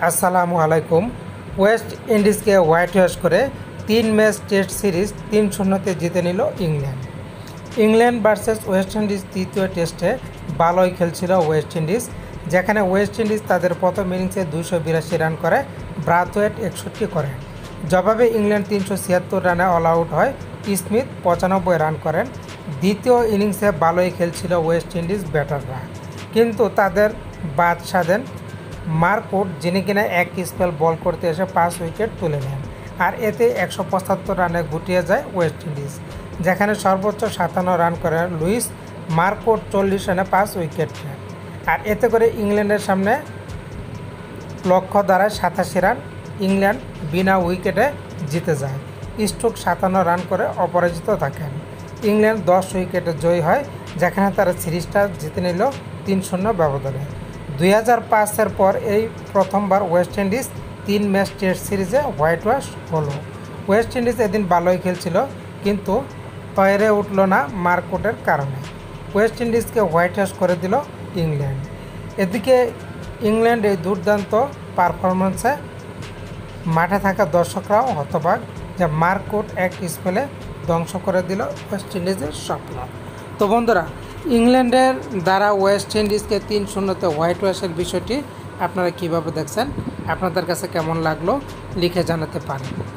আসসালামু আলাইকুম। West ইন্ডিজকে white wash করে 3 ম্যাচ টেস্ট সিরিজ 3-0 জিতে নিল England. England versus West Indies তৃতীয় টেস্টে ভালোই খেলছিল ওয়েস্ট ইন্ডিজ, যেখানে ওয়েস্ট ইন্ডিজ তাদের প্রথম ইনিংসে 282 রান করে, ব্রাথওয়েট 61 করেন। জবাবে ইংল্যান্ড 376 রানে অল আউট হয়। স্মিথ 95 রান করেন। দ্বিতীয় ইনিংসে ভালোই খেলছিল ওয়েস্ট ইন্ডিজ ব্যাটাররা, কিন্তু তাদের বাদ সাধেন মার্ক উড, যিনি কিনা এক স্পেল বল করতে এসে 5 উইকেট তুলে নেন। আর এতে 175 রানে গুটিয়ে যায় ওয়েস্ট ইন্ডিজ, যেখানে সর্বোচ্চ 57 রান করেন লুইস। মার্ক উড 40 রানে 5 উইকেট নেন। আর এতে করে ইংল্যান্ডের সামনে লক্ষ্য দাঁড়ায় 87 রান। ইংল্যান্ড বিনা উইকেটে জিতে যায়। স্টোক 57 রান করে অপরাজিত থাকেন। ইংল্যান্ড 10 উইকেটে জয়ী হয়, যেখানে তারা সিরিজটা জিতে নিল 3-0 ব্যবধানে। 2005-এর পর এই প্রথমবার ওয়েস্ট ইন্ডিজ 3 ম্যাচ টেস্ট সিরিজে হোয়াইট ওয়াশ হলো। ওয়েস্ট ইন্ডিজ এদিন ভালোই খেলছিল, কিন্তু তৈরে উঠল না মার্কউডের কারণে। ওয়েস্ট ইন্ডিজকে হোয়াইট ওয়াশ করে দিল ইংল্যান্ড। এদিকে ইংল্যান্ড এই দুর্দান্ত পারফরমেন্সে মাঠে থাকা দর্শকরাও হতবাক, যে মার্কউড এক স্পেলে ধ্বংস করে দিল ওয়েস্ট ইন্ডিজের স্বপ্ন। তো বন্ধুরা, ইংল্যান্ডের দ্বারা ওয়েস্ট ইন্ডিজকে 3-0 হোয়াইট ওয়াশের বিষয়টি আপনারা কীভাবে দেখছেন, আপনাদের কাছে কেমন লাগলো লিখে জানাতে পারেন।